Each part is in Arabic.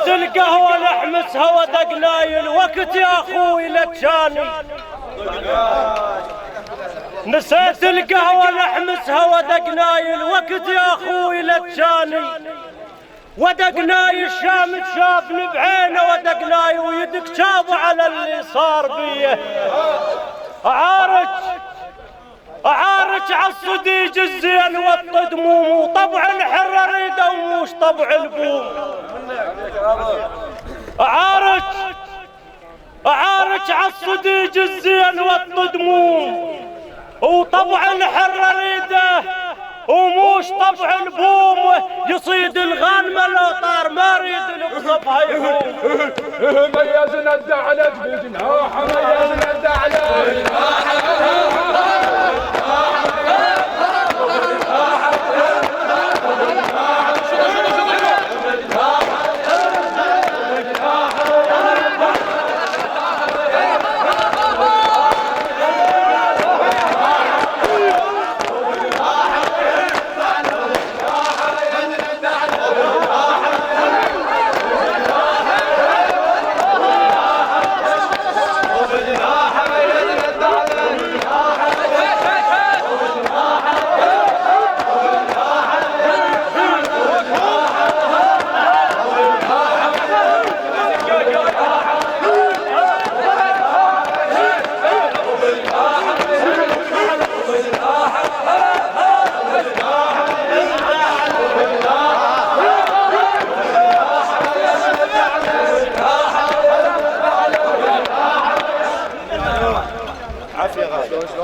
نسيت القهوة نحمسها ودقناي الوقت يا اخوي لجاني. نسيت القهوة نحمسها ودقناي الوقت يا اخوي لجاني. ودقناي الشام شافني بعينه ودقناي ويدك شافوا على اللي صار بيه. اعارج عالصديج الزين والطدموم وطبع الحر اريده وموش طبع البوم. اعارج عالصديج الزين والطدموم وطبع الحر اريده وموش طبع البوم. يصيد الغانمه لو طار ما اريد القصبها يقوم. مياز ندى على جناح مياز ندى على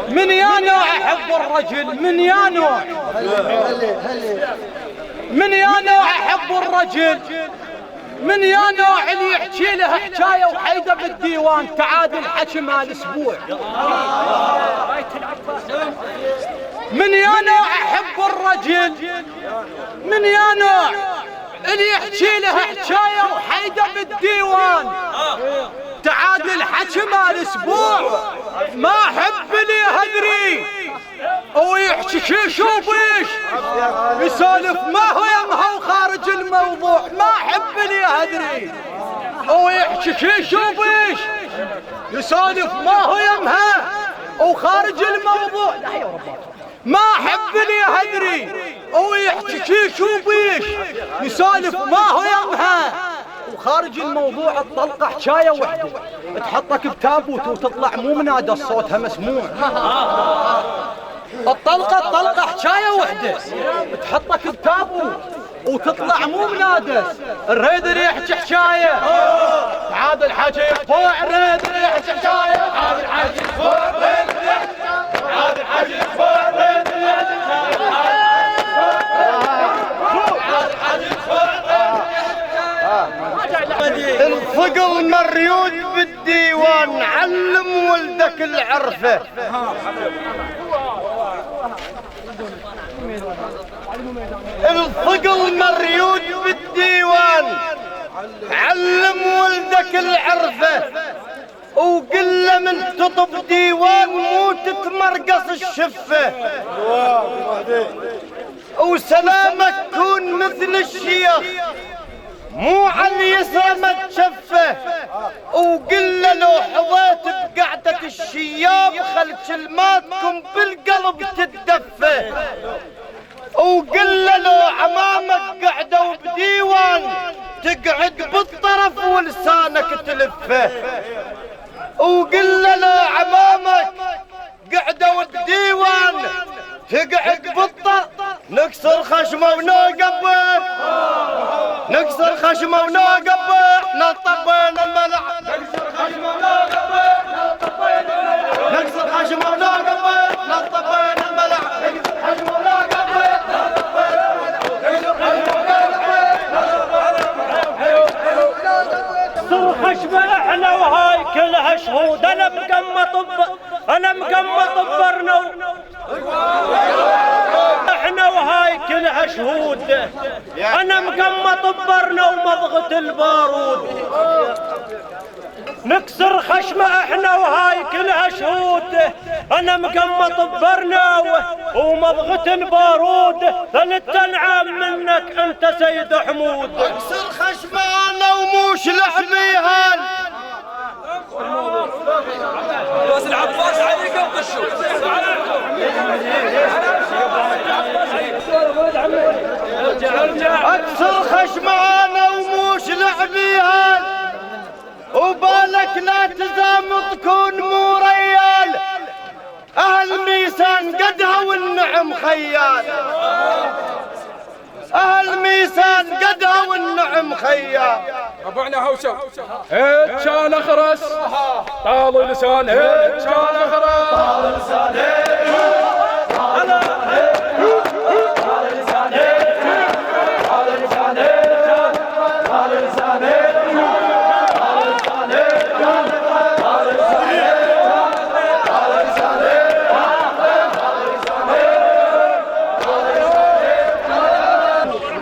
من يا نوع احب الرجل من يا نوع من يا نوع احب الرجل من يا نوع اللي يحكي له حكايه وحيده بالديوان تعادل حكي مال اسبوع. من يا نوع احب الرجل من يا نوع اللي يحكي له حكايه وحيده بالديوان تعادل حكي مال اسبوع. ما احب لي هدري ويحكي شيش وبيش يسولف ما هو يمها وخارج الموضوع. ما احب لي هدري ويحكي شيش وبيش يسولف ما هو يمها وخارج الموضوع. ما احب لي هدري ويحكي شيش وبيش يسولف ما هو يمها وخارج الموضوع. الطلقة حكاية وحدة تحطك بتابوت وتطلع مو منادى صوتها مسموع. الطلقة حكاية وحدة تحطك بتابوت وتطلع مو منادى. الريد اللي يحكي حكاية عاد الحكي يقطوع. الريد اللي يحكي حكاية عاد الحكي يقطوع. الريد اللي يحكي حكاية عاد الحكي يقطوع. الريد اللي يحكي حكاية الفقل مريود بالديوان علم ولدك العرفة. الفقل مريود بالديوان علم ولدك العرفة وقل له من تطب ديوان مو تتمرقص الشفة. وسلامك كون مثل الشيخ مو على اليسرى ما تشفه. وقل له لو حظيت بقعدة الشياب خل كلماتكم بالقلب تتدفه. وقل له لو عمامك قعدوا بديوان تقعد بالطرف ولسانك تلفه. وقل له لو عمامك قعدوا بديوان تقعد بالطرف نكسر خشمه ونوقبه. نكسر خشمه ونوقبه نطبين الملع. نكسر خشمه ونوقبه نطبين الملع. نكسر خشمه ونوقبه نطبين الملع. نكسر خشمه ونوقبه نطبين الملع. صر خشمه احنا وهاي كلها شهود. انا مقمط برنو احنا وهاي كلها شهود. انا مقمط برنا ومضغة البارود. نكسر خشمه احنا وهاي كلها شهود. انا مقمط برنا ومضغة البارود. ثلاث انعام منك انت سيد حمود. اكسر خشمه انا ميسان قدها والنعم خيال، أهل ميسان قدها والنعم خيال. ربعنا هوشة كان اخرس طال لسان كان اخرس طال لسان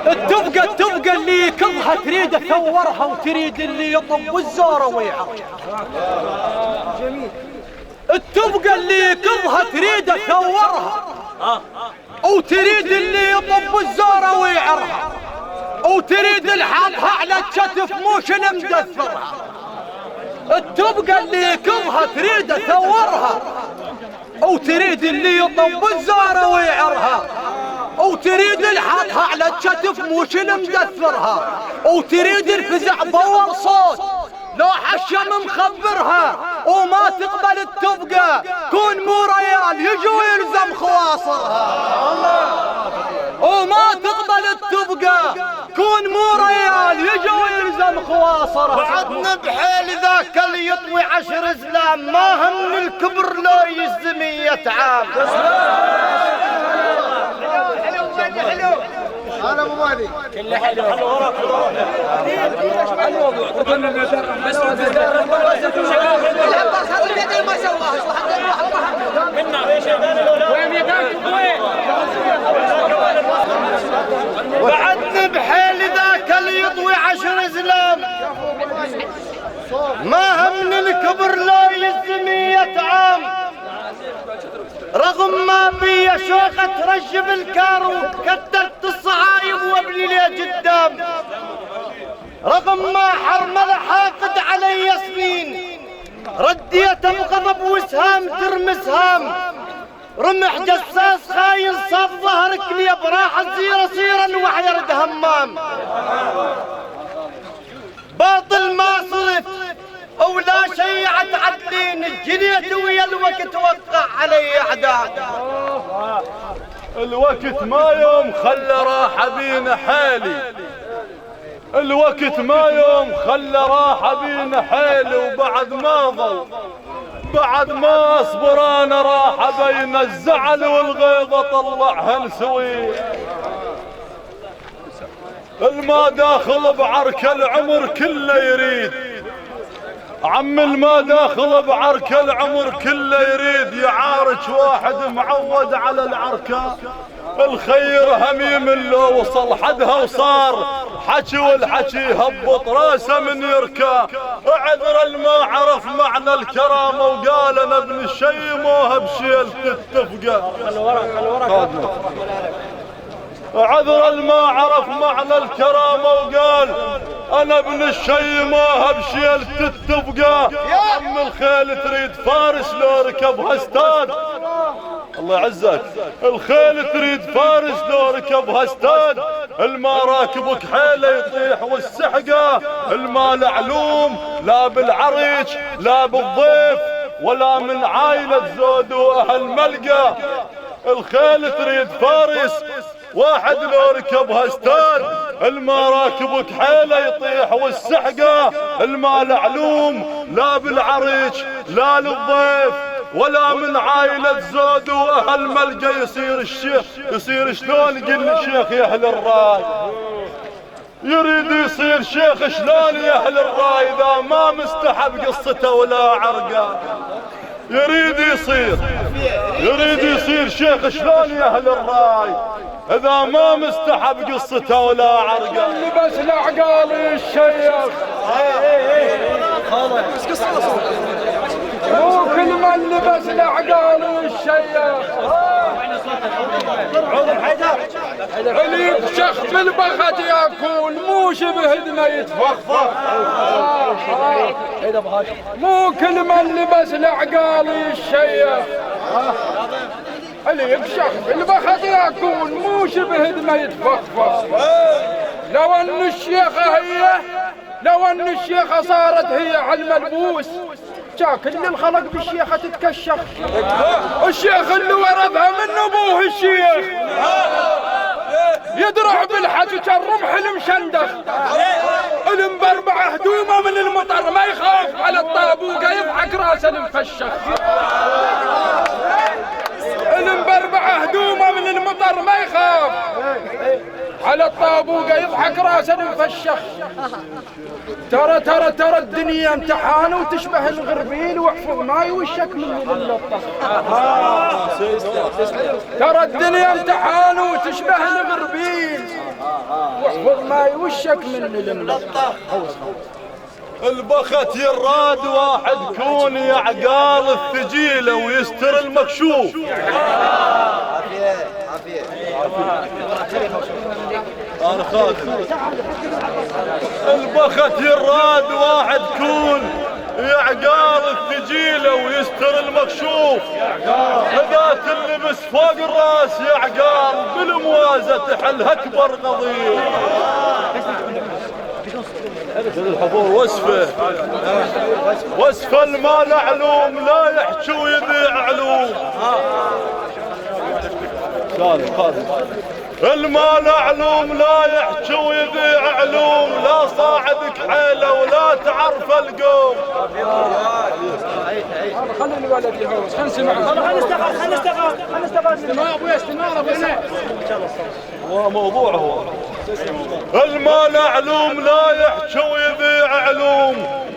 التبقى اللي يكضها تريد ثورها، وتريد اللي يطب الزورة ويعرها. التبقى اللي يكضها تريد ثورها، وتريد اللي يطب الزورة ويعرها، وتريد الحاطها على الكتف موش المدثرها. التبقى اللي يكضها تريد ثورها، وتريد اللي يطب الزورة ويعرها، وتريد الحاطها على الكتف موش المدثرها، وتريد الفزع بور صوت لو حشم مخبرها، وما تقبل التبقى كون مو ريال يجي ويلزم خواصرها. وما تقبل التبقى كون مو ريال يجي ويلزم خواصرها. بعدنا بحيل ذاك اللي يطوي 10 زلام، ما هم الكبر لو يزم 100 عام. حلو انا ابو مالي كله حلو بعدنا بحيل ذاك اللي يطوي 10 زلام، ما هم الكبر لو يزم 100 عام. رغم ما بي شوقة ترجب الكارو، كدرت الصعايب وابني لي قدام. رغم ما حرمل حاقد علي سنين، رديت بغضب وسهام ترمي سهام. رمح جساس خاين صاب ظهرك لي براح الزيرة صيرا وحيرد همام. باطل ما صرت ولا شيعت عدلين، الجنيت ويا الوقت وقع علي اعداء. الوقت ما يوم خلى راحة بينا حالي، الوقت ما يوم خلى راحة بينا حالي، وبعد ما ظل بعد ما اصبر انا راحة بين الزعل والغيظة طلعها نسوي. الما داخل بعرك العمر كله يريد، عم الما داخل بعرك العمر كله يريد، يعارك واحد معود على العركة. الخير هميم لو وصل حدها وصار حكي، والحكي هبط راسه من يركا. عذر الما عرف معنى الكرامة وقال انا ابن الشيم وهبشيل تتفقه. عذر الما عرف معنى الكرامة وقال انا ابن الشيمة بشيل تتبقى. عم الخيل تريد فارس لو ركبها استاد، الله يعزك. الخيل تريد فارس لو ركبها استاد، الما راكبك حيله يطيح والسحقة. الما العلوم لا بالعريج لا بالضيف، ولا من عائلة زود واهل ملقى. الخيل تريد فارس واحد لو ركبها استاد، الما راكبك حيله يطيح والسحقه. الما العلوم لا بالعريج لا للضيف، ولا من عائلة زود واهل ملقى. يصير الشيخ يصير شلون قل الشيخ يا اهل الراي، يريد يصير شيخ شلون يا اهل الراي، اذا ما مستحب قصته ولا عرقه. يريد يصير شيخ شلون يا اهل الراي، اذا ما مستحب قصته ولا عرقه. اللي بس العقال الشيخ مو كل من لبس العقال الشيخ، اللي يكشخ بالبخت ياكل مو شبه دمه يتفخفخ. مو كل من لبس العقال الشيخ، اللي يكشخ بالبخت ياكل مو شبه دمه يتفخفخ. لو ان الشيخة صارت هي على الملبوس، جا كل الخلق بالشيخة تتكشخ. الشيخ اللي ورثها من ابوه الشيخ يدرع بالحج كالرمح المشندخ، المبربع هدومه من المطر ما يخاف على الطابوقه يضحك راسه المفشخ. المبربع هدومه من المطر ما يخاف على الطابوقه يضحك راسه المفشخ. ترى الدنيا امتحان وتشبه الغربيل واحفظ ماي وشك من اللطه. ترى الدنيا امتحان وتشبه الغربيل واحفظ ماي وشك من اللطه. البخت يراد واحد كون يعقال الثجيله ويستر المكشوف. انا خادم. البخت يراد واحد كون يعقال الثجيله ويستر المكشوف، اذا تلبس فوق الراس يعقال بالموازه تحلها اكبر قضيه. الحضور وصفه المال علوم لا يحكي ويذيع علوم. المال علوم لا يحكي ويذيع علوم، لا صاعدك حيله ولا تعرف القوم. خلي الولد يهوس خلينا نسمع. خلينا نستغل استماع ابويا استماع ابويا. هو موضوعه المال علوم لا يحكي ويذيع علوم،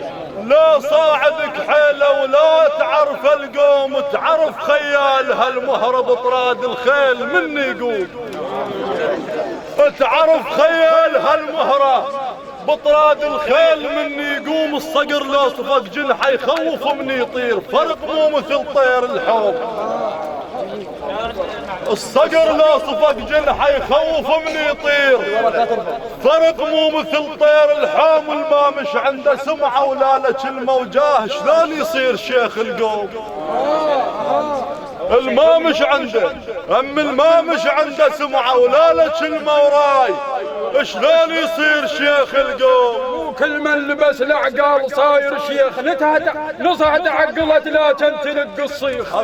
لا صاعدك حيله ولا تعرف القوم. تعرف خيال هالمهرب طراد الخيل من يقوم. تعرف خيال هالمهرب بطراد الخيل من يقوم. الصقر لو صفق جنحه يخوف من يطير، فرق مو مثل طير الحوم. الصقر لو صفق جنحه يخوف من يطير، فرق مو مثل طير الحوم. المامش عنده سمعه ولا له كلمه وجاه، شلون يصير شيخ القوم؟ المامش عنده المامش عنده سمعه ولا له كلمه وراي، شلون يصير شيخ القوم؟ كل من لبس العقال صاير شيخ، نصها تعقلت لكن تلق الصيخ.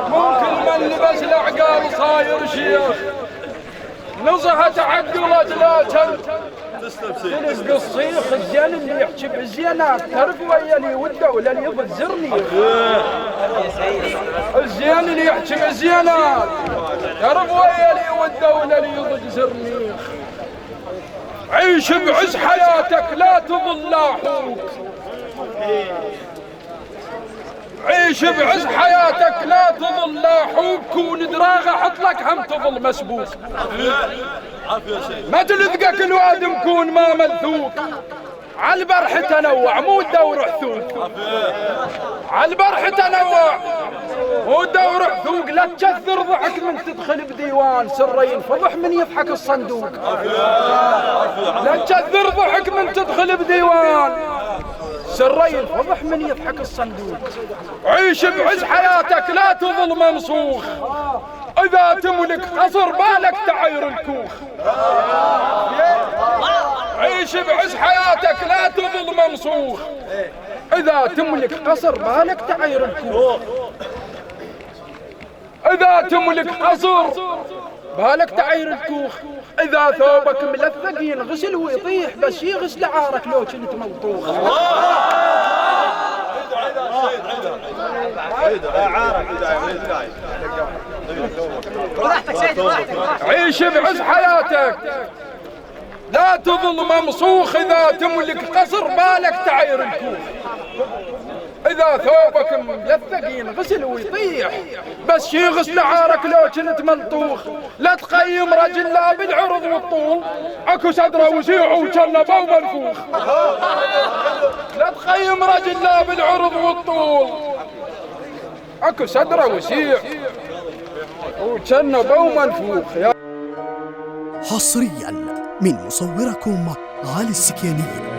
مو كل من لبس العقال صاير شيخ، نصها تعقلت لكن تلق الصيخ. الزين اللي يحكي بالزينات تعرف ويا اللي وده ولا اللي يضد زرنيخ. الزين اللي يحكي بالزينات تعرف ويا اللي وده ولا اللي يضد زرنيخ. عيش بعز حياتك لا تظل لاحوك، عيش بعز حياتك لا تظل لاحوك. كون دراغه حط لك هم تظل مسبوك. ما تلذقك الوادم كون ما ملثوك، عالبرح تنوع مو تدور حثوك. عالبرح تنوع مو تدور حثوك. لا تكثر ضحك من تدخل بديوان، سر ينفضح من يضحك الصندوق. لا تكثر ضحك من تدخل بديوان، سر ينفضح من يضحك الصندوق. عيش بعز حياتك لا تظل ممسوخ، إذا تملك قصر بالك تعير الكوخ. عيش بعز حياتك لا تظل ممسوخ، إذا تملك قصر بالك تعير الكوخ. إذا تملك قصر بالك تعير الكوخ. إذا ثوبك ملثق ينغسل ويطيح، بس يغسل عارك لو كنت موطوخ. عيش بعز حياتك لا تظل ممسوخ، إذا تملك قصر بالك تعير الكوخ. إذا ثوبك ملثق ينغسل ويطيح، بس يغسل عارك لو كنت منطوخ. لا تقيم رجل لا بالعرض والطول، اكو صدره وسيع وجنبه ومنفوخ. لا تقيم رجل لا بالعرض والطول، اكو صدره وسيع وجنبه ومنفوخ. حصريا من مصوركم علي السكيني.